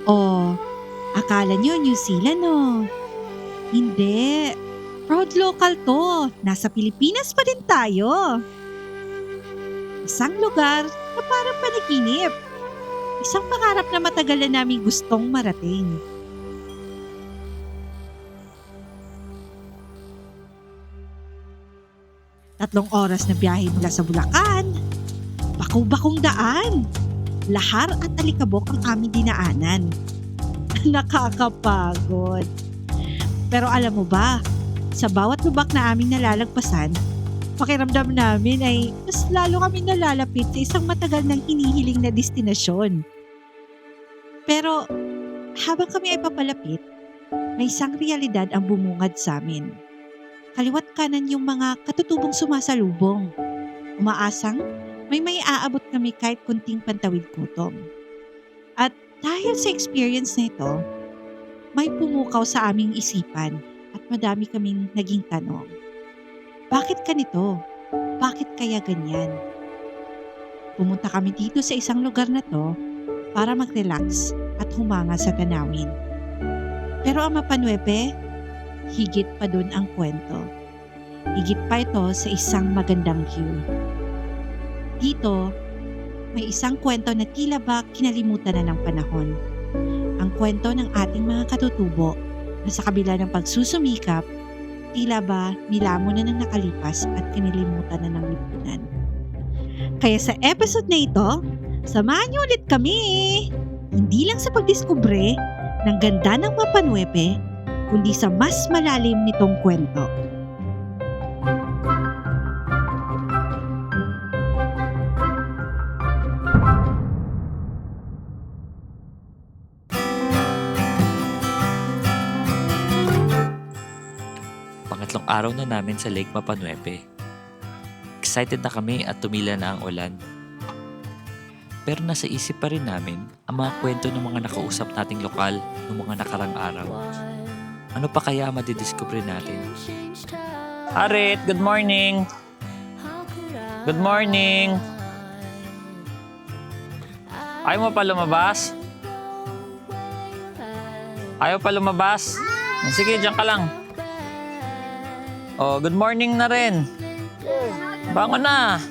O, akala nyo New Zealand no? Hindi. Proud local to. Nasa Pilipinas pa din tayo. Isang lugar na parang panaginip. Isang pangarap na matagal na namin gustong marating. Tatlong oras na biyahe mula sa Bulacan. Bakong-bakong daan. Lahar at alikabok ang aming dinaanan. Nakakapagod. Pero alam mo ba, sa bawat lubak na aming nalalagpasan, pakiramdam namin ay mas lalo kami nalalapit sa isang matagal nang hinihiling na destinasyon. Pero habang kami ay papalapit, may isang realidad ang bumungad sa amin. Kaliwat kanan yung mga katutubong sumasalubong. Umaasang may aabot kami kahit kunting pantawid gutom. At dahil sa experience na ito, may pumukaw sa aming isipan at madami kaming naging tanong. Bakit ganito? Bakit kaya ganyan? Pumunta kami dito sa isang lugar na to para mag-relax at humanga sa tanawin. Pero ang Mapa Nueve, higit pa dun ang kwento. Higit pa ito sa isang magandang view. Dito, may isang kwento na tila ba kinalimutan na ng panahon. Ang kwento ng ating mga katutubo na sa kabila ng pagsusumikap, tila ba nilamon na ng nakalipas at kinilimutan na ng lipunan. Kaya sa episode na ito, samahan niyo ulit kami! Hindi lang sa pagdiskubre ng ganda ng Mapa Nueve, kundi sa mas malalim nitong kwento. Pangatlong araw na namin sa Lake Mapa Nueve. Excited na kami at tumila na ang ulan. Pero nasa isip pa rin namin ang mga kwento ng mga nakausap nating lokal noong mga nakarang araw. Ano pa kaya madidiscover natin? Harit, good morning! Good morning! Ayaw mo pa lumabas? Ayaw pa lumabas? Sige, diyan ka lang. Oh, good morning na rin. Bangon na.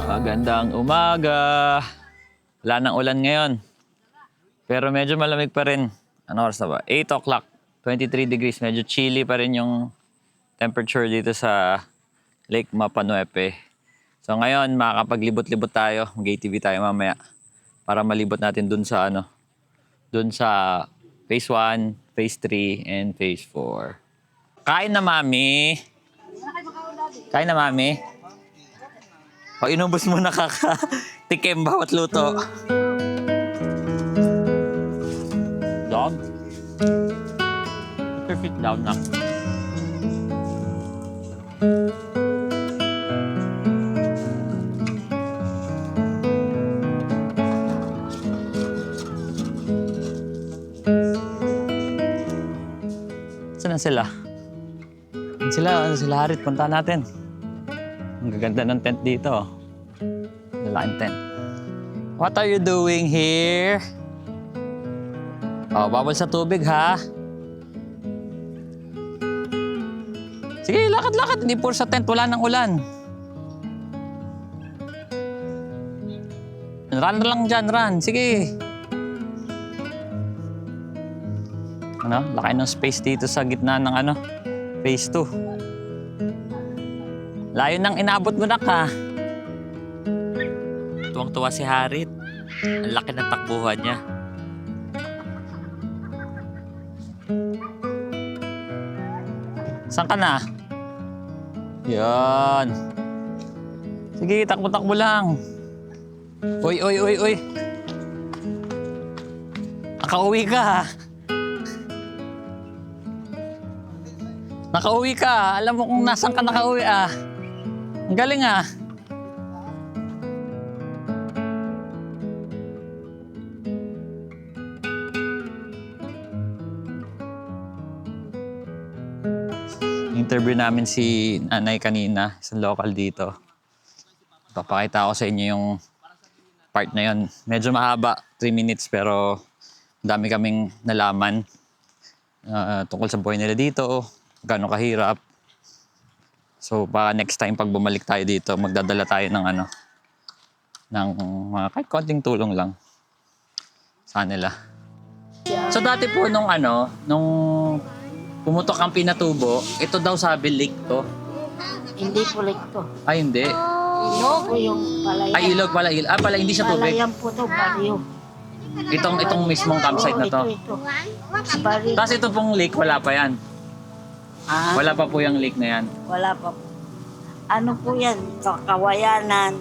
Magandang umaga. Wala nang ulan ngayon. Pero medyo malamig pa rin. Ano oras na ba? 8 o'clock. 23 degrees. Medyo chilly pa rin yung temperature dito sa Lake Mapa Nueve. So ngayon, makakapaglibot-libot tayo. Mag-ATV tayo mamaya. Para malibot natin dun sa dun sa Phase 1, Phase 3, and Phase 4. Kain na, Mami. Kain na, Mami. O, inubos mo na kakatikim bawat luto. Dog? Perfect down na. Saan na sila? Saan sila, Harit? Punta natin. Ang gaganda ng tent dito. Lalaking tent. What are you doing here? Oh, bawal sa tubig, ha? Sige, lakad-lakad. Hindi puro sa tent. Wala nang ulan. Run na lang dyan, run. Sige. Laki ng space dito sa gitna ng Phase 2. Layo nang inabot mo na ka. Tuwang-tuwa si Harit. Ang laki ng takbuhan niya. Saan ka na? Yan. Sige, takbo-takbo lang. Uy. Nakauwi ka, ha? Nakauwi ka. Alam mo kung nasan ka nakauwi, ah. Ang galing, ah. Interview namin si nanay kanina, isang local dito. Papakita ko sa inyo yung part na yun. Medyo mahaba, 3 minutes, pero dami kaming nalaman tungkol sa buhay nila dito, gaano kahirap. So, baka next time pag bumalik tayo dito, magdadala tayo ng ng mga kahit konting tulong lang sa nila. So, dati po nung pumutok ang Pinatubo, ito daw sabi lake to. Hindi po like to. Ay, hindi. Ilog po yung palayan. Ay, ilog pala. Pala, hindi siya tubig. Palayan po to, baliw. Itong mismong campsite na to. Ito. Baliw. Tapos ito pong lake, wala pa yan. Ah, Wala pa po yung lake na yan. wala pa po. Ano po yan? Kawayanan,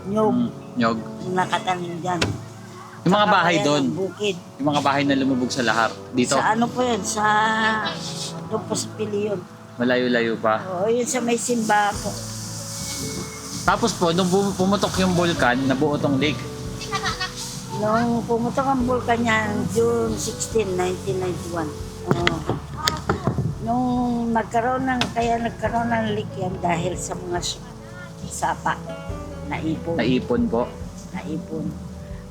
nyug, Nyog. nakatanim dyan. Yung mga bahay Kawayan doon. ng Bukid. Yung mga bahay na lumubog sa lahar. Dito, Sa ano po yan? Sa doon po sa Piliyon. malayo-layo pa. Oo, yun sa may simba po. Tapos po, nung pumutok yung vulkan, nabuo tong lake. Nung pumutok ang bulkan niya, June 16, 1991. Nung nagkaroon ng leak yan dahil sa mga sapa. Naipon. Naipon po. Naipon.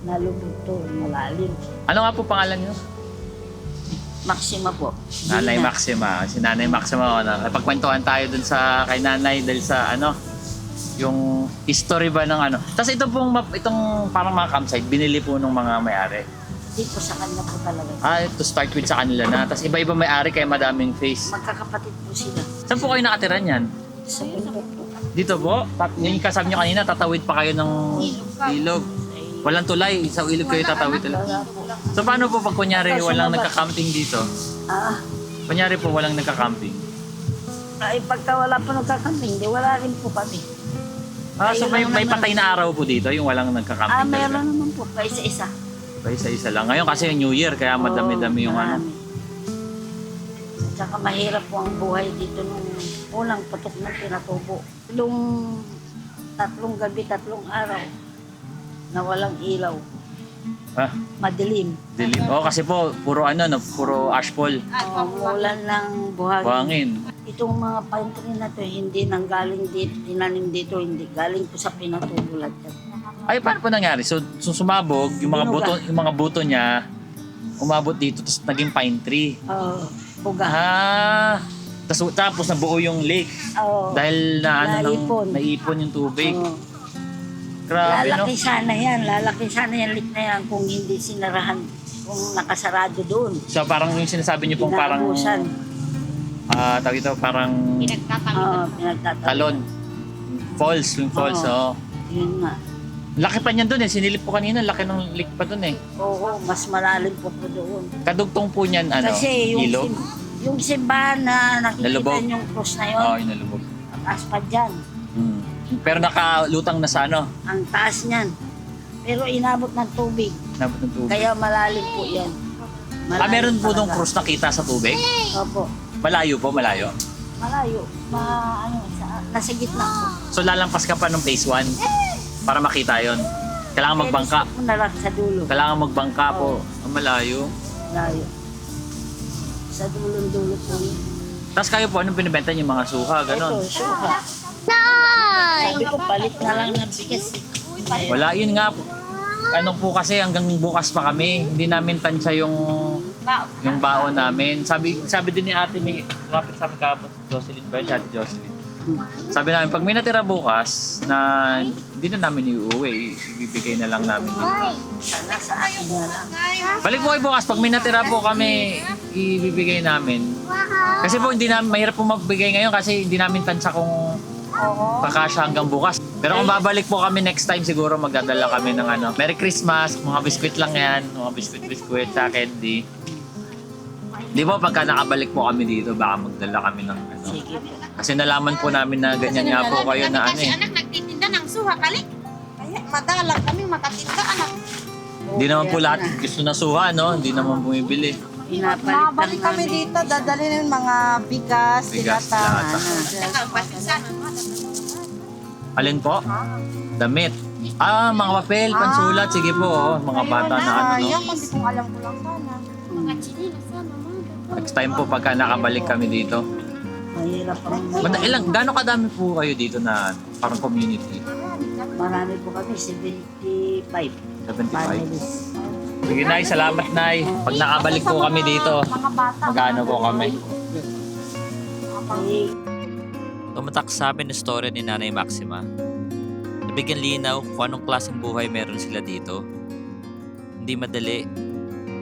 Nalubog to, malalim. Ano nga po pangalan niyo? Maxima po. Nanay Dina. Maxima. Si Nanay Maxima. Pagkwentuhan tayo dun kay Nanay dahil sa yung history ba ng Tapos itong parang mga campsite, binili po nung mga may-ari. Hindi po sa kanya po talaga. To start with sa kanila na. Tapos iba-iba may-ari kaya madaming face. Magkakapatid po sila. Saan po kayo nakatira niyan? Sa bundok po. Dito po? Yung kasabi niyo kanina, tatawid pa kayo ng ilog. Walang tulay, sa ilog kayo tatawid talaga. Wala po. So paano po pag kunyari walang nagka-camping dito? Ah, Kunyari po walang nagka-camping. ay pagka wala po nagkakamping, di wala rin po kami. So may patay na araw po dito, yung walang nagka-camping talaga. Meron naman po, pa isa-isa. Pa isa-isa lang. Ngayon kasi New Year, kaya madami-dami yung Marami. At saka mahirap po ang buhay dito nung unang putok ng Pinatubo. Nung 3 gabi, 3 araw na walang ilaw. Ah, Madilim. dilim. Kasi po, puro puro ashfall. Umulan ng buhangin. Buhangin. Itong mga pine tree na to, hindi nanggaling dito, tinanim dito, hindi. Galing po sa Pinatubo lahat yan. Ay, paano po nangyari? So sumabog, yung mga buto niya, umabot dito, tapos naging pine tree. Buga. Tapos nabuo yung lake. Dahil naipon yung tubig. Grabe, no? Lalaki sana yan leak na yan kung hindi sinarahan, kung nakasarado doon. So parang yung sinasabi niyo pong parang, Pinagbusan. tawag ito, parang Pinagtatalon. talon. Falls, yung falls, Oo. Yun nga. Laki pa niyan doon sinilip ko kanina, laki ng lake pa doon Oo, mas malalim po po doon. Kadugtong po niyan, Kasi ilog? yung simbahan na nakikita Nalubog. yung cross na yun, Oo, yung nalubog. taas pa dyan. Pero nakalutang na sa Ang taas niyan. Pero inabot ng tubig. Nabot ng tubig. Kaya malalim po yan. Meron po talaga. nung cross nakita sa tubig? Opo. Malayo po, malayo. Malayo. Nasa gitna po. So lalampas ka pa ng phase 1 para makita yon. Kailangan magbangka. Gusto ko na lang sa dulo. Kailangan magbangka po. Ang malayo. Malayo. Sa dulong-dulo po yun. Tapos kayo po, anong binibenta niyo mga suha, ganon? Ito, suka. Sabi ko, palit na lang ng bigas. Wala, yun nga po. Ano po kasi hanggang bukas pa kami, hindi namin tansya yung baon namin. Sabi din ni ate, may kapit sa amin kahapon, Jocelyn ba yun, si ate Jocelyn? Sabi namin, pag may natira bukas na hindi na namin iuwi, ibibigay na lang namin. Sana sa akin na lang. Balik po kayo bukas, pag may natira po kami, ibibigay namin. Kasi po, mahirap po magbigay ngayon kasi hindi namin tansya kung kakasya hanggang bukas. Pero kung babalik po kami next time, siguro magdadala kami ng Merry Christmas, mga biskwit lang yan, mga biskwit sa candy. Di ba pagka nakabalik po kami dito, baka magdala kami ng Sige po. Kasi nalaman po namin na ganyan nga po kayo na Kasi anak nagtitinda ng suha kali. Kaya madalang kami makatinda anak. Hindi naman po lahat gusto na suha, no? Hindi naman bumibili. Pinapalit lang kami namin. dito, dadalhin ng mga bigas, Bigas, dilata. dilata. Alin po? Damit. Mga papel, pansulat. Sige po, mga bata na Yan, hindi kong alam ko lang sana. Next time po pagka nakabalik kami dito. Mahirap ang Gano'ng kadami po kayo dito na parang community? Marami po kami, 75 families. Sige, Nay. Salamat, Nay. Pag nakabalik po kami dito, Mga bata. magkano po kami? Eh, Tumatak sa amin ang story ni Nanay Maxima. Nabigyan linaw kung anong klaseng buhay meron sila dito. Hindi madali,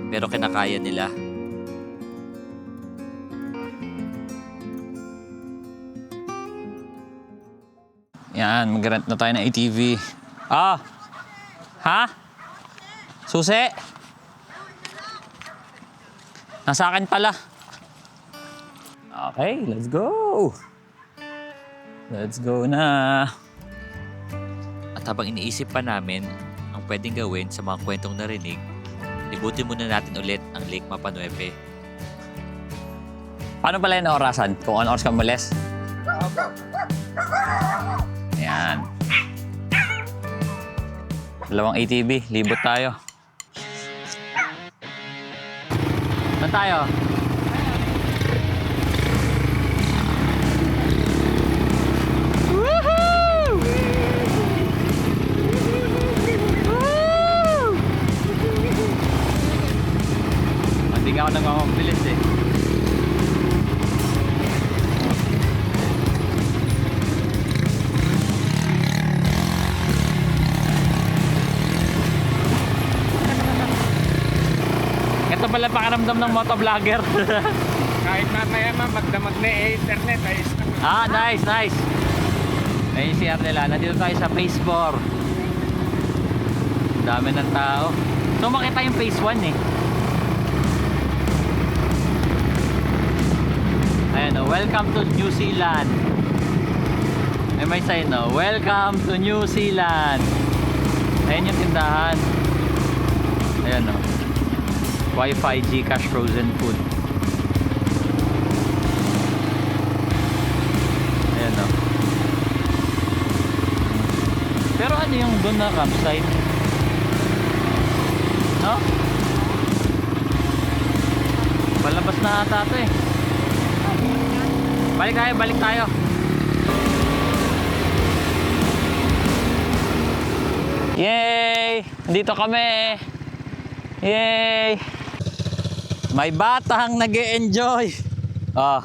pero kinakaya nila. Yan, mag-rent na tayo ng ATV. Ah! Ha? Susi? Nasa akin pala. Okay, let's go! Let's go na! At habang iniisip pa namin ang pwedeng gawin sa mga kwentong narinig, libutin muna natin ulit ang Lake Mapanuepe. Paano pala yung orasan? Kung ano oras ka umalis? Ayan. Dalawang ATV, libot tayo. Saan tayo? Hindi ako nagmamabilis eh. Ito pala pakiramdam ng motovlogger. Kahit mamaya magdamag na internet, ayos naman. Ah, nice, nice. Ayun yung CR nila. Nandito tayo sa phase 4. Dami ng tao. So makita yung phase 1 eh. Ayan o, welcome to New Zealand. May sign no, welcome to New Zealand. Ayan yung tindahan. Ayan o. Wi-Fi, Gcash, frozen food. Ayan o. Pero ano yung doon na campsite? No? Palabas na ata ito eh. Balik tayo, balik tayo. Yay! Dito kami. Yay! May batang nag-e-enjoy. Oh.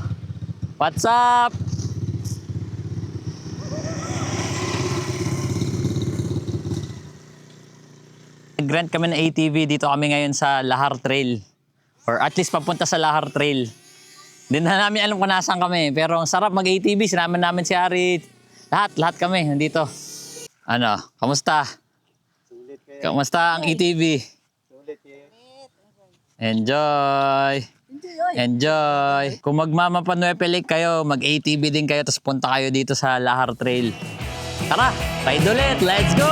What's up? Nag-rent kami ng ATV. Dito kami ngayon sa Lahar Trail. Or at least papunta sa Lahar Trail. Hindi na namin alam kung nasaan kami. Pero ang sarap mag-ATV. Sinama namin si Ari. Lahat kami nandito. Ano? Kamusta? Kamusta ang ATV? Enjoy! Enjoy! Kung magmamapanuepe Lake kayo, mag-ATV din kayo, tapos punta kayo dito sa Lahar Trail. Tara! Ride ulit! Let's go!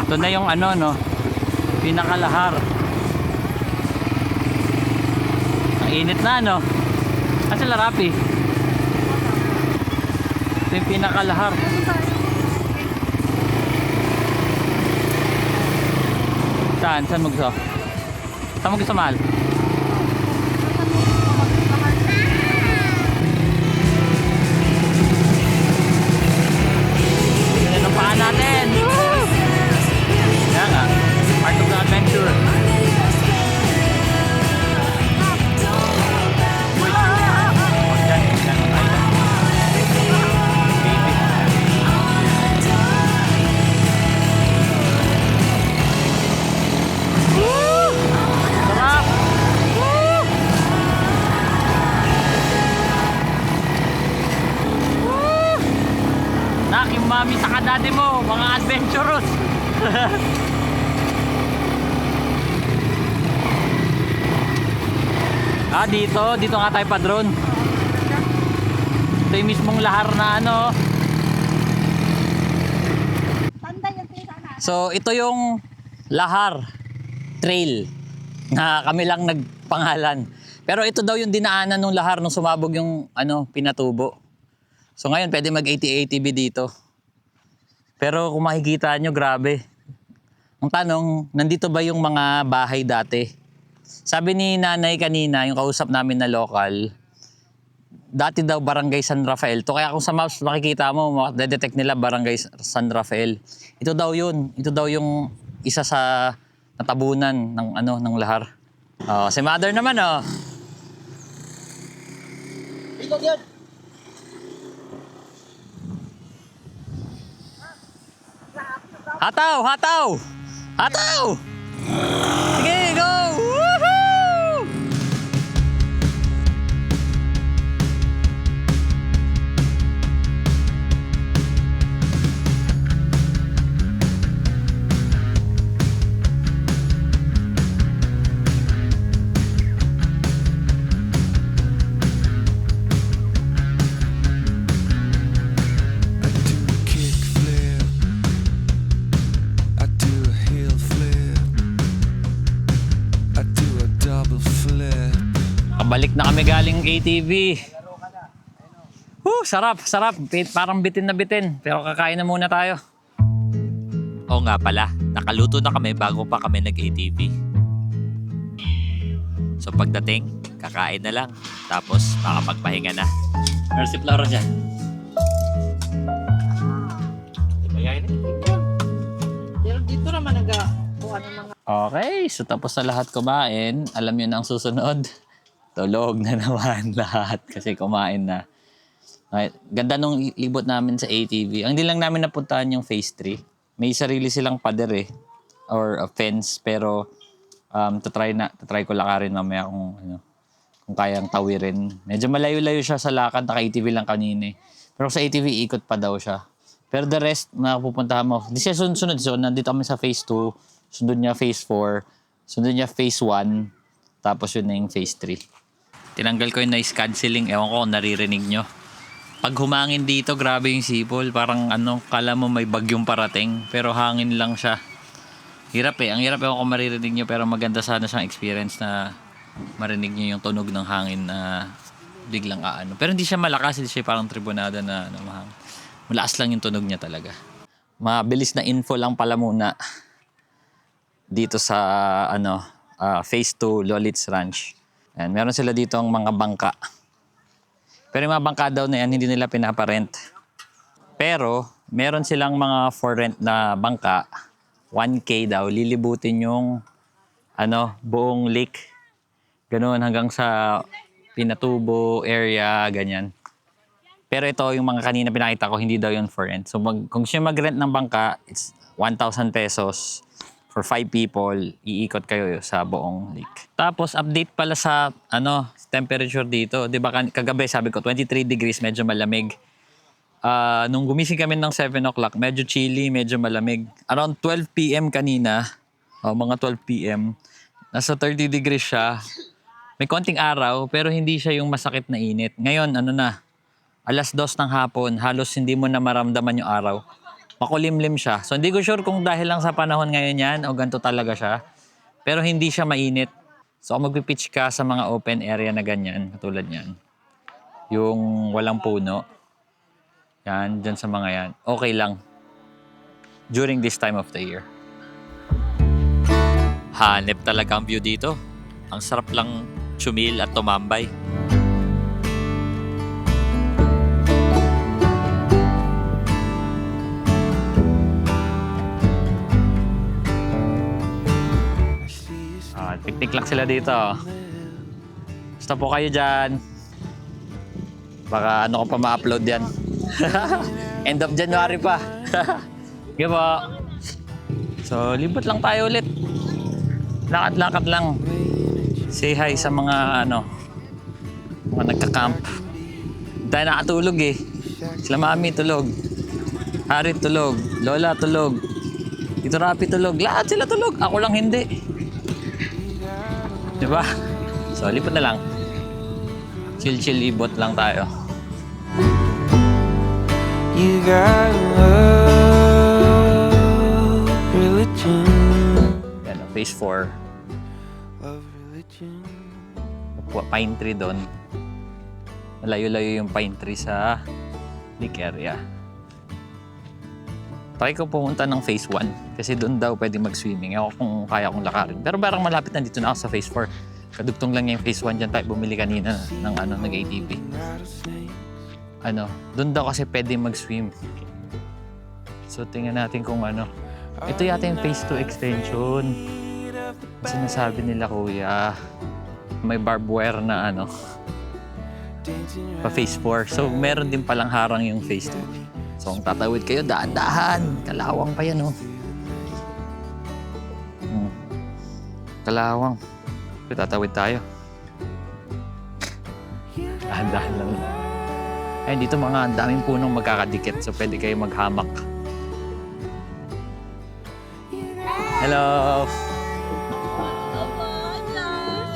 Ito na yung ano no, pinakalahar. Ang init na no. Kasi Larapi. Ito yung pinakalahar. Saan? Saan mo gusto? Saan mo gusto, mahal? Yan ang paa natin. Kaya nga, part of the adventure. tsaka daddy mo, mga adventurous. Dito nga tayo pa-drone. Ito yung mismong lahar na ano. So, ito yung lahar trail na kami lang nagpangalan. Pero ito daw yung dinaanan ng lahar nung sumabog yung Pinatubo. So ngayon pwede mag-ATV dito. Pero kung makikita nyo, grabe. Ang tanong, nandito ba yung mga bahay dati? Sabi ni nanay kanina, yung kausap namin na local, dati daw Barangay San Rafael. To kaya kung sa maps makikita mo, detect nila Barangay San Rafael. Ito daw yun. Ito daw yung isa sa natabunan ng lahar. Si mother naman Hataw! Hataw! Hataw! Sige, go! Woohoo! Balik na kami galing ATV. Sarap, sarap. Parang bitin na bitin. Pero kakain na muna tayo. Oo nga pala, nakaluto na kami bago pa kami nag-ATV. So pagdating, kakain na lang. Tapos makapagpahinga na. Mercy Flora dyan. Pero dito naman nagakuha ng mga... Okay, so tapos na lahat kumain. Alam nyo na ang susunod. Tulog na naman lahat kasi kumain na. Okay. Ganda nung libot namin sa ATV. Ang hindi lang namin napuntahan yung phase 3. May sarili silang pader or a fence, pero tatry ko lakarin mamaya kung kayang tawirin. Medyo malayo-layo siya sa lakad, naka-ATV lang kanina. Pero sa ATV ikot pa daw siya. Pero the rest na pupuntahan mo, di siya sunod. So nandito kami sa phase 2, sunod niya phase 4, sunod niya phase 1, tapos yun na yung phase 3. Tinanggal ko yung noise cancelling. Ewan ko kung naririnig nyo. Pag humangin dito, grabe yung sipol. Parang kala mo may bagyong parating. Pero hangin lang siya. Hirap Ang hirap ewan ko maririnig nyo. Pero maganda sana siyang experience na marinig nyo yung tunog ng hangin na biglang Pero hindi siya malakas. Hindi siya parang tribunada na mahangin. Malakas lang yung tunog niya talaga. Mabilis na info lang pala muna. Dito sa phase 2 Lolitz Ranch. Ayan, meron sila dito ang mga bangka. Pero yung mga bangka daw na yan, hindi nila pinaparent. Pero, meron silang mga for rent na bangka. 1K daw, lilibutin yung buong lake. Ganoon hanggang sa Pinatubo area, ganyan. Pero ito, yung mga kanina pinakita ko, hindi daw yun for rent. So, kung siya mag-rent ng bangka, it's 1,000 pesos. For 5 people, iikot kayo sa buong lake. Tapos, update pala sa temperature dito. Di ba kagabi, sabi ko, 23 degrees, medyo malamig. Nung gumising kami ng 7 o'clock, medyo chilly, medyo malamig. Around 12 p.m. kanina, mga 12 p.m., nasa 30 degrees siya. May konting araw, pero hindi siya yung masakit na init. Ngayon, 2:00 ng hapon, halos hindi mo na maramdaman yung araw. Makulimlim siya. So, hindi ko sure kung dahil lang sa panahon ngayon yan o ganito talaga siya. Pero hindi siya mainit. So, kung magpipitch ka sa mga open area na ganyan, katulad yan, yung walang puno, yan, dyan sa mga yan, okay lang during this time of the year. Hanep talaga ang view dito. Ang sarap lang chumil at tumambay. Picnic lang sila dito. Basta po kayo dyan. Baka ko pa ma-upload yan. End of January pa. Okay po. So, libot lang tayo ulit. Lakad-lakad lang. Say hi sa mga mga nagka-camp. Hindi tayo nakatulog Sila mami tulog. Harit tulog. Lola tulog. Tito Rapi tulog. Lahat sila tulog. Ako lang hindi. Diba? So, lipat na lang. Chill-chill ibot lang tayo. You got love, religion, Yan, phase 4. love, religion. Pine tree doon. Malayo-layo yung pine tree sa lake area. Try ko pumunta ng phase 1 kasi doon daw pwede mag-swimming. Ako kung kaya kong lakarin. Pero parang malapit na dito na ako sa phase 4. Kadugtong lang yung phase 1 dyan tayo bumili kanina ng ATV. Doon daw kasi pwede mag-swim. So tingnan natin kung ano. Ito yata yung phase 2 extension. Sinasabi nila kuya, may barbed wire na pa phase 4. So meron din palang harang yung phase 2. So kung tatawid kayo, daan-dahan. Kalawang pa yan, oh. Kalawang. So, tatawid tayo. Dahan-dahan lang. Ayun, dito mga daming punong magkakadikit. So pwede kayo maghamak. Hello!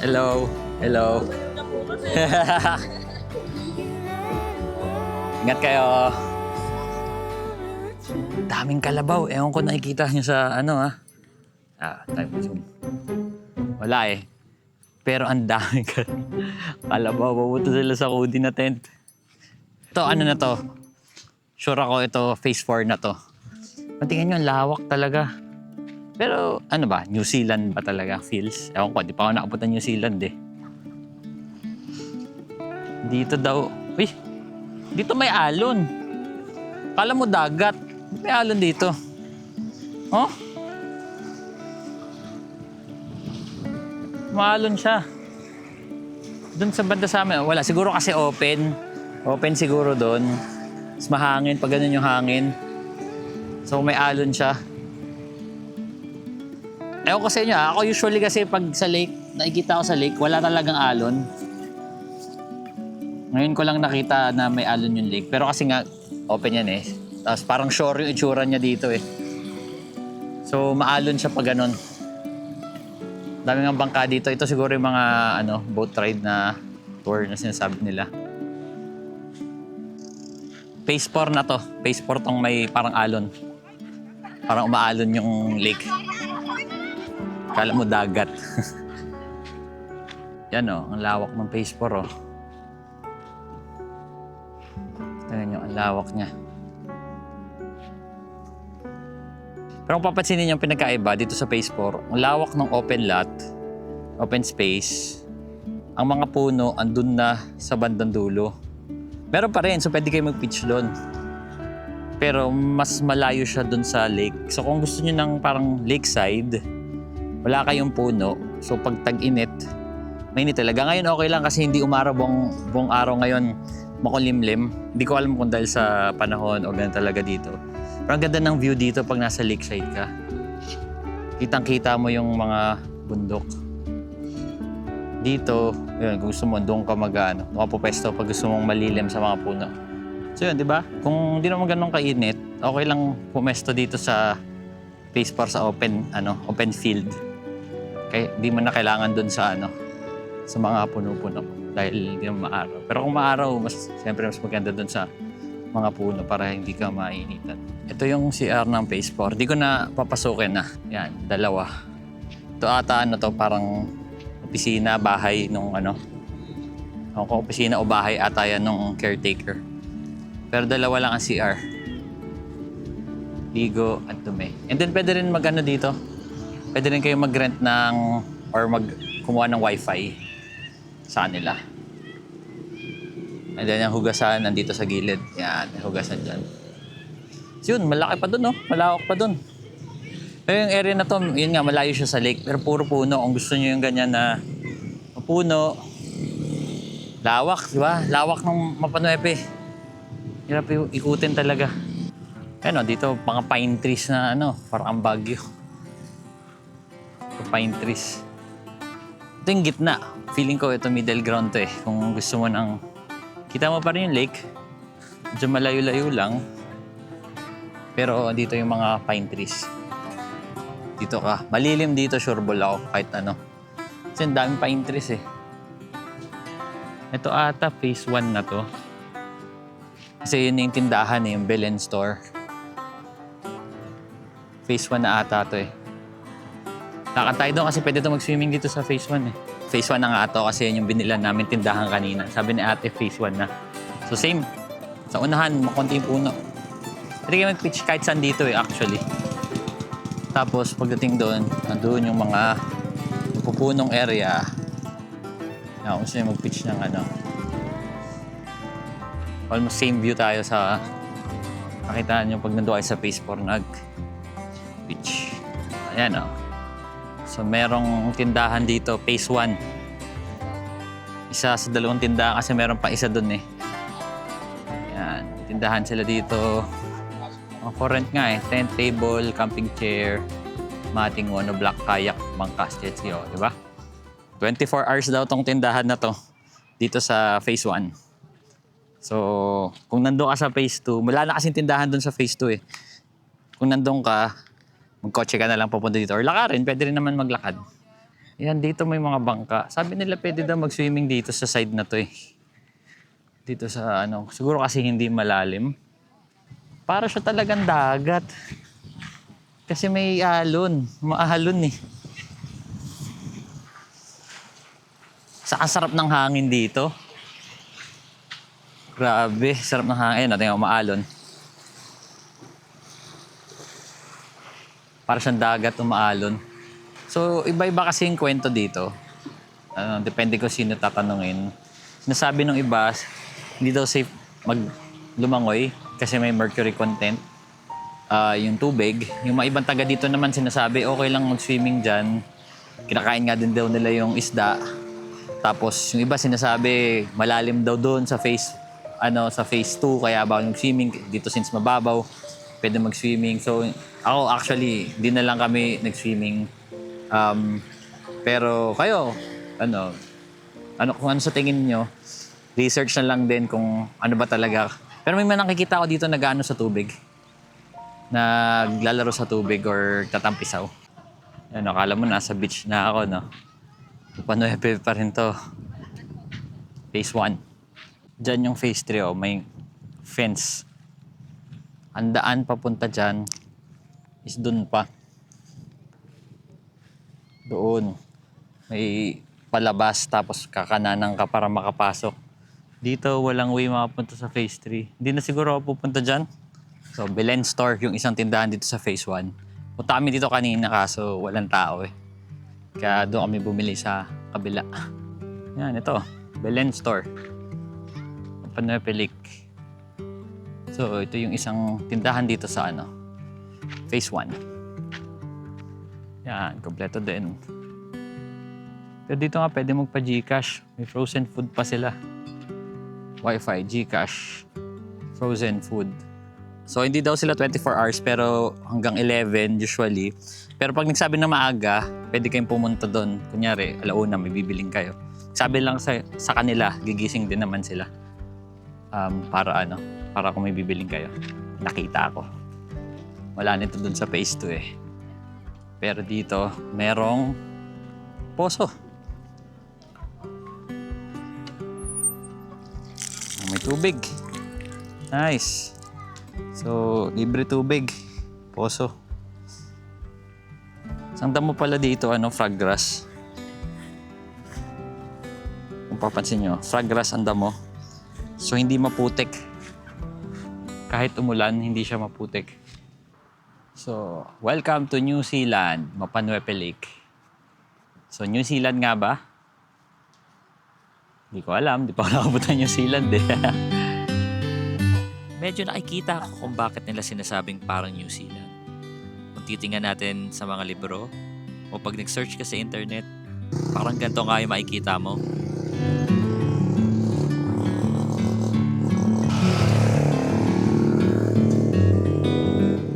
Hello! Hello! Ingat kayo! Daming kalabaw. Ewan ko nakikita nyo sa time zoom. Wala eh. Pero ang daming kalabaw. Papunta sila sa Cody na tent. Ito, na to? Sure ako ito, phase 4 na to. Tingnan nyo, ang lawak talaga. Pero New Zealand ba talaga feels? Ewan ko, di pa ako nakapunta New Zealand eh. Dito daw, dito may alon. Kala mo dagat. May alon dito. Oh? Maalon siya. Doon sa banda sa amin, wala. Siguro kasi open. Open siguro doon. Mas mahangin, pag ganun yung hangin. So may alon siya. Ewan ko sa inyo, ako usually kasi pag sa lake, nakikita ko sa lake, wala talagang alon. Ngayon ko lang nakita na may alon yung lake. Pero kasi nga, open yan eh. Tapos parang shore yung itsura niya dito eh. So maalon siya pag ganun. Dami ng bangka dito. Ito siguro yung mga boat ride na tour na sinasabi nila. Phase 4 na to. Phase 4 tong may parang alon. Parang umaalon yung lake. Kala mo dagat. Yan ang lawak ng phase 4 Tingnan nyo, ang lawak niya. Pero kung papansinin niyo yung pinagkaiba dito sa phase 4, ang lawak ng open lot, open space, ang mga puno andun na sa bandang dulo. Meron pa rin, so pwede kayo mag-pitch doon. Pero mas malayo siya doon sa lake. So kung gusto niyo ng parang lakeside, wala kayong puno. So pag tag-init, mainit talaga. Ngayon okay lang kasi hindi umaraw buong araw ngayon, makulimlim. Hindi ko alam kung dahil sa panahon o ganun talaga dito. Pero ang ganda ng view dito pag nasa lakeside ka. Kitang-kita mo yung mga bundok. Dito, yun, kung gusto mo, doon ka makapupesto pag gusto mong malilim sa mga puno. So yun, di ba? Kung di naman ganun kainit, okay lang pumesto dito sa phase 4 sa open field. Kaya di mo na kailangan doon sa sa mga puno-puno dahil hindi naman maaraw. Pero kung maaraw, siyempre mas maganda doon sa mga puno para hindi ka mainitan. Ito yung CR ng phase 4. Di ko na papasukin na. Yan, dalawa. Ito ata to, parang opisina, bahay nung kung opisina o bahay ata yan nung caretaker. Pero dalawa lang ang CR. Ligo at dumi. And then pwede rin dito. Pwede rin kayo mag-rent or kumuha ng wifi sa kanila. And then yung hugasan nandito sa gilid. Yan, may hugasan dyan. So yun, malaki pa dun, malawak pa dun. Pero yung area na to, yun nga, malayo siya sa lake. Pero puro puno. Kung gusto nyo yung ganyan na puno, lawak, di ba? Lawak ng Mapanuepe. Hirap ikutin talaga. Ayun, dito, mga pine trees na parang ang Baguio. Pine trees. Ito yung gitna. Feeling ko ito middle ground to eh. Kung gusto mo kita mo pa rin yung lake. Medyo malayo-layo lang. Pero dito yung mga pine trees. Dito ka. Malilim dito, sure ball ako kahit ano. Kasi ang daming pine trees eh. Ito ata phase 1 na to. Kasi yun yung tindahan eh, yung Belen Store. Phase 1 na ata to eh. Lakad tayo doon kasi pwede to mag-swimming dito sa phase 1 eh. Phase 1 na nga to kasi yun yung binilan namin tindahan kanina. Sabi ni ate phase 1 na. So same. Sa unahan, makunti yung puno. Pwede kayo mag-pitch kahit saan dito eh actually. Tapos pagdating doon, nandun yung mga pupunong area. Kung gusto nyo mag-pitch ng ano. Almost same view tayo sa makitaan nyo pag nandun kayo sa phase 4 nag-pitch. Ayan o. So merong tindahan dito, phase 1. Isa sa dalawang tindahan kasi meron pa isa dun eh. Ayan, tindahan sila dito. For rent nga eh. Tent table, camping chair, mating monoblock, kayak, bangkas, jet ski, di ba? 24 hours daw tong tindahan na to dito sa phase 1. So, kung nandun ka sa phase 2, wala na kasing tindahan dun sa phase 2 eh. Kung nandun ka, magkotse ka na lang papunta dito. Or lakarin, pwede rin naman maglakad. Yan, dito may mga bangka. Sabi nila pwede daw mag-swimming dito sa side na to eh. Dito sa ano, siguro kasi hindi malalim. Para siya talagang dagat. Kasi may alon. Maahalon eh. Saan sarap ng hangin dito. Grabe, sarap ng hangin. Natin yung maalon. Para siyang dagat umaalon. So, iba-iba kasi yung kwento dito. Depende kung sino tatanungin. Sinasabi ng iba, hindi daw safe lumangoy kasi may mercury content. Yung tubig. Yung mga ibang taga dito naman sinasabi, okay lang mag-swimming dyan. Kinakain nga din daw nila yung isda. Tapos yung iba sinasabi, malalim daw doon sa phase 2, kaya bawal mag-swimming. Dito since mababaw, pwede mag-swimming. So ako actually, di na lang kami nag-swimming. Pero kayo, kung ano sa tingin nyo, research na lang din kung ano ba talaga. Pero may mga nakikita ko dito nag-ano sa tubig. Naglalaro sa tubig or tatampisaw. Yan, akala mo nasa beach na ako, no? Panuepe pa rin to. Phase 1. Diyan yung phase 3, oh, may fence. Ang daan papunta dyan is dun pa. Doon. May palabas tapos kakananan ka para makapasok. Dito walang way makapunta sa phase 3. Hindi na siguro ako pupunta dyan. So, Belen Store, yung isang tindahan dito sa phase 1. Punta kami dito kanina kaso walang tao eh. Kaya doon kami bumili sa kabila. Yan, ito. Belen Store. Panuepe. So, ito yung isang tindahan dito sa phase 1. Yan, kompleto din. Pero dito nga pwede magpa-Gcash. May frozen food pa sila. Wi-Fi, Gcash, frozen food. So, hindi daw sila 24 hours pero hanggang 11 usually. Pero pag nagsabi na maaga, pwede kayong pumunta doon. Kunyari, alauna, may bibiling kayo. Sabi lang sa kanila, gigising din naman sila. Para kung may bibiling kayo. Nakita ako. Wala nito doon sa phase 2 eh. Pero dito, merong poso. May tubig. Nice. So, libre tubig. Poso. Isang damo pala dito, frog grass. Kung papansin nyo, frog grass ang damo. So, hindi maputik. Kahit umulan, hindi siya maputik. So, welcome to New Zealand, Mapanuepe Lake. So, New Zealand nga ba? Hindi ko alam, di pa ako nakapunta New Zealand eh. Medyo nakikita ko kung bakit nila sinasabing parang New Zealand. Kung titingnan natin sa mga libro o pag nag-search ka sa internet, parang ganito nga yung makikita mo.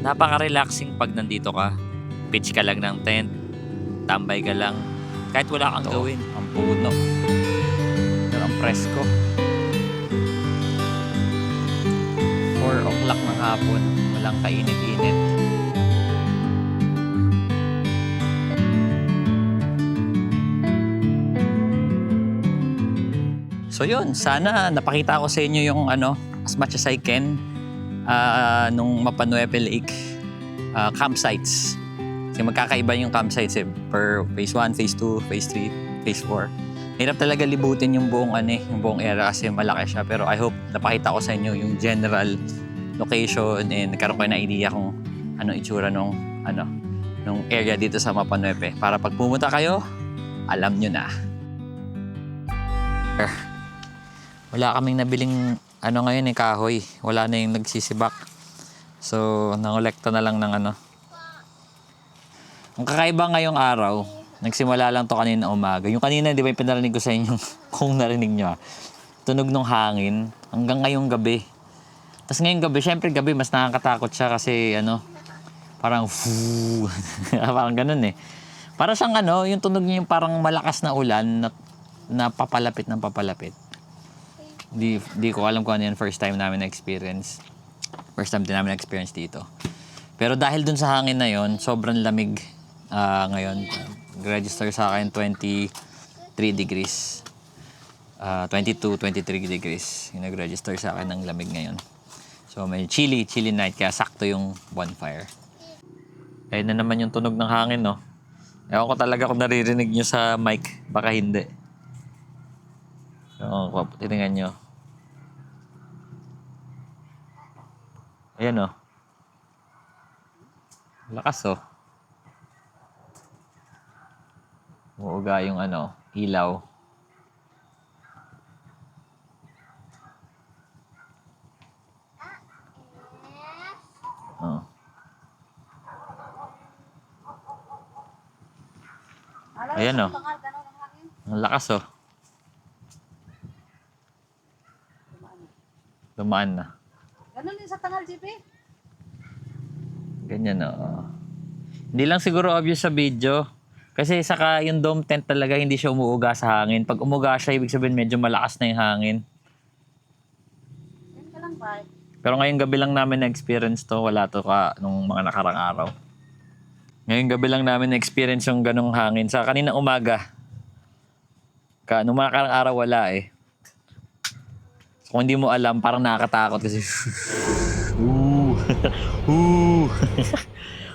Napaka-relaxing pag nandito ka. Pitch ka lang ng tent, tambay ka lang, kahit wala kang gawin. Ang puno. Pero ang presko. 4 o'clock ng hapon. lang kainit-init. So yun, sana napakita ko sa inyo yung as much as I can nung Mapanuepe Lake campsites. Kasi magkakaiba yung campsites per phase 1, phase 2, phase 3, phase 4. Hirap talaga libutin yung buong yung buong area kasi malaki siya. Pero I hope napakita ko sa inyo yung general location and nagkaroon ko ng idea kung ano itsura nung area dito sa Mapanuepe. Para pag pumunta kayo, alam nyo na. Wala kaming nabiling ngayon kahoy. Wala na yung nagsisibak. So, nangolekta na lang ng Ang kakaiba ngayong araw, nagsimula lang to kanina umaga. Yung kanina, di ba yung pinarinig ko sa inyo kung narinig nyo. Tunog ng hangin hanggang ngayong gabi. Tapos ngayong gabi, syempre gabi mas nakakatakot siya kasi parang parang ganun eh. Para siyang yung tunog niya yung parang malakas na ulan na papalapit ng papalapit. Di ko alam kung ano yan first time namin na-experience. First time din namin na-experience dito. Pero dahil dun sa hangin na yon, sobrang lamig ngayon. Register sa akin 23 degrees. 22, 23 degrees. Yung nag-register sa akin ng lamig ngayon. So may chilly night kaya sakto yung bonfire. Ayun na naman yung tunog ng hangin, no? Ewan ko talaga kung naririnig nyo sa mic. Baka hindi. So, titingnan nyo. Ayan o. Lakas o. Uuga yung ilaw. Oh. Ayan o. Ang lakas o. Dumaan na. Ganun din sa tangal, JP. Ganyan o. Hindi lang siguro obvious sa video. Kasi saka yung dome tent talaga hindi siya umuuga sa hangin. Pag umuga siya, ibig sabihin medyo malakas na yung hangin. Yan ka lang ba? Pero ngayong gabi lang namin na-experience to. Wala to nung mga nakarang araw. Ngayong gabi lang namin na-experience yung ganong hangin. Sa kaninang umaga. Nung mga nakarang araw wala eh. So, kung hindi mo alam, parang nakakatakot kasi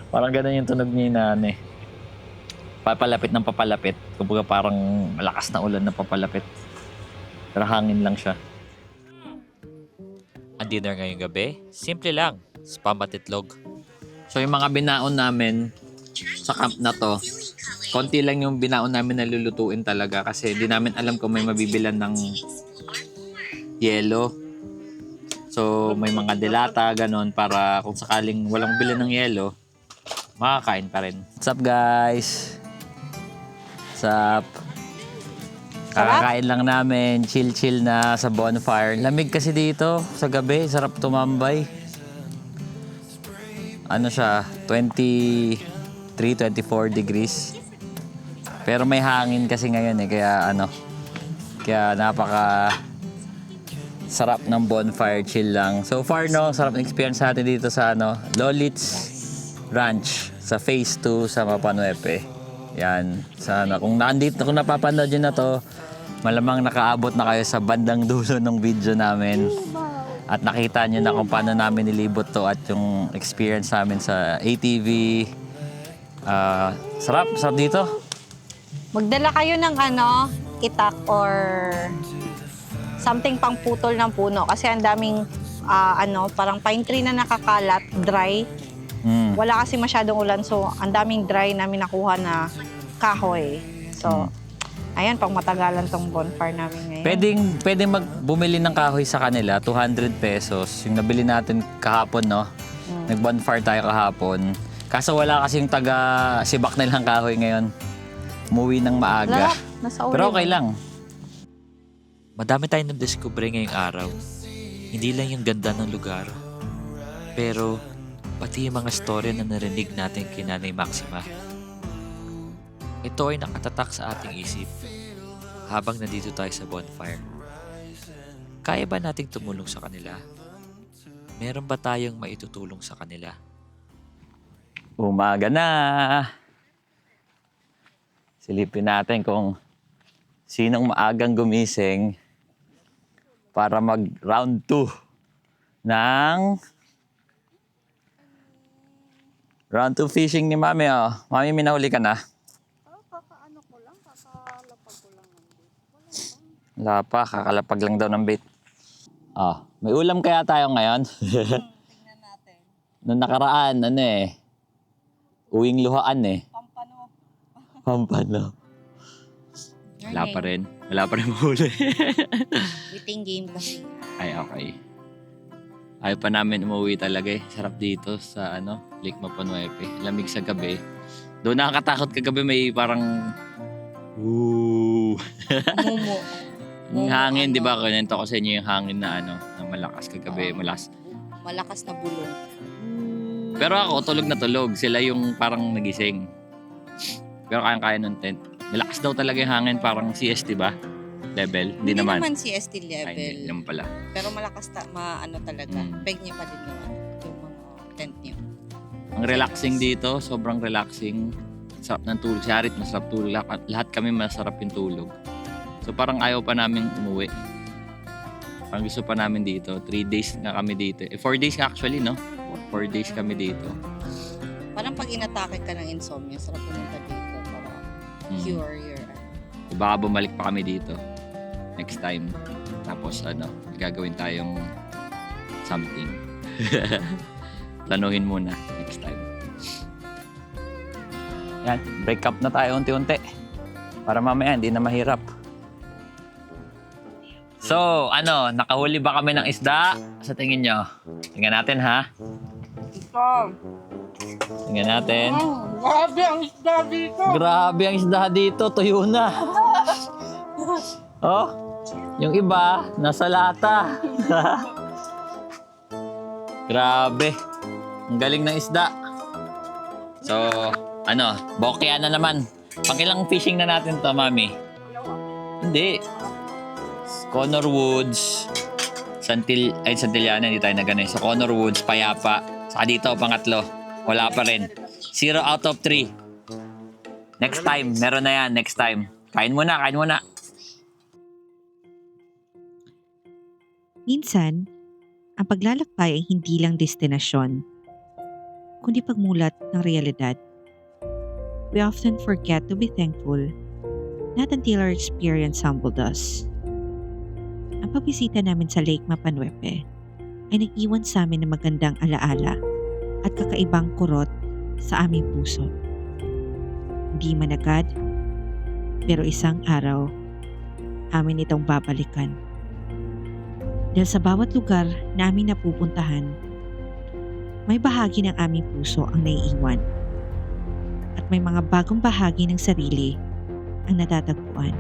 parang ganun yung tunog niya na papalapit ng papalapit. Kumbaga parang malakas na ulan na papalapit. Pero hangin lang siya. Ang dinner ngayong gabi, simple lang, spam at itlog. So yung mga binaon namin sa camp na to, konti lang yung binaon namin na lulutuin talaga kasi di namin alam kung may mabibilan ng yelo. So may mga delata, ganon, para kung sakaling walang bilan ng yelo, makakain pa rin. What's up guys? What's up? Kakakain lang namin, chill na sa bonfire. Lamig kasi dito sa gabi, sarap tumambay. Ano siya, 23, 24 degrees. Pero may hangin kasi ngayon kaya napaka sarap ng bonfire, chill lang. So far sarap ng experience natin dito sa Lolitz Ranch sa phase 2 sa Mapanuepe. Yan, kung napapanood nyo na to, malamang nakaabot na kayo sa bandang dulo ng video namin. At nakita nyo na kung paano namin nilibot to at yung experience namin sa ATV. Sarap dito. Magdala kayo ng itak or something pang putol ng puno kasi ang daming parang pine tree na nakakalat, dry. Wala kasi masyadong ulan so ang daming dry namin nakuha na kahoy. So, ayan, pang matagalan tong bonfire namin ngayon. Pwedeng bumili ng kahoy sa kanila, 200 pesos. Yung nabili natin kahapon, no? Nag-bonfire tayo kahapon. Kaso wala kasi yung taga-sibak nilang kahoy ngayon. Umuwi ng maaga. Nasa Pero okay lang. Madami tayong na-discover ngayong araw. Hindi lang yung ganda ng lugar, pero pati yung mga storya na narinig natin kay Nanay Maxima. Ito ay nakatatak sa ating isip habang nandito tayo sa bonfire. Kaya ba nating tumulong sa kanila? meron ba tayong maitutulong sa kanila? Umaga na. Silipin natin kung sinong maagang gumising para mag round 2 ng round 2 fishing ni Mami. Oh. Mami, minahuli ka na? Wala pa, kakalapag lang daw ng bait. Ah, may ulam kaya tayo ngayon? Tingnan natin. Nung nakaraan, uwing luhaan Pampano. Pampano. Wala pa rin. Wala pa rin mahuli. Waiting game kasi. Ay, okay. Ayaw pa namin umuwi talaga eh. Sarap dito sa Lake Mapanuepe. Lamig sa gabi. Doon nakakatakot kagabi, may parang Mumu. yung hangin, di ba? Kunento ko sa inyo yung hangin na na malakas kagabi. Malakas na bulong. Pero ako, tulog na tulog. Sila yung parang nagising. Pero kayang-kaya ng tent. Malakas daw talaga yung hangin, parang CST ba? Level? Hindi naman. Hindi naman CST level. Ay, hindi naman pala. Pero malakas talaga. Peg niya pa din yung mga tent niyo. Ang relaxing dito, sobrang relaxing. Sarap ng tulog. Si Harit, masarap tulog. Lahat kami masarap yung tulog. So parang ayaw pa namin umuwi. Parang gusto pa namin dito. 3 days na kami dito. 4 days actually, no? 4 days kami dito. Parang pag inatake ka ng insomnia, sarap pumunta dito para cure your Baka bumalik pa kami dito next time. Tapos gagawin tayong something. Planuhin muna next time. Yan, break up na tayo unti-unti. Para mamaya hindi na mahirap. So, nakahuli ba kami ng isda? Sa tingin nyo? Tingnan natin, ha? Tingnan natin. Grabe ang isda dito! Grabe ang isda dito. Tuyo na. Oh, yung iba, nasa lata. Grabe. Ang galing ng isda. So, bokya na naman. Pangilang fishing na natin to, Mami? Hindi. Connor Woods, Santillana, hindi tayo nagano. Sa Connor Woods, Payapa. Saka dito, pangatlo. Wala pa rin. 0 out of 3. Next time, meron na yan. Next time. Kain muna. Minsan, ang paglalakbay ay hindi lang destinasyon, kundi pagmulat ng realidad. We often forget to be thankful, not until our experience humbled us. Ang pagbisita namin sa Lake Mapanuepe ay nag-iwan sa amin ng magandang alaala at kakaibang kurot sa aming puso. Hindi man agad, pero isang araw, amin itong babalikan. Dahil sa bawat lugar na aming napupuntahan, may bahagi ng aming puso ang naiiwan. At may mga bagong bahagi ng sarili ang natatagpuan.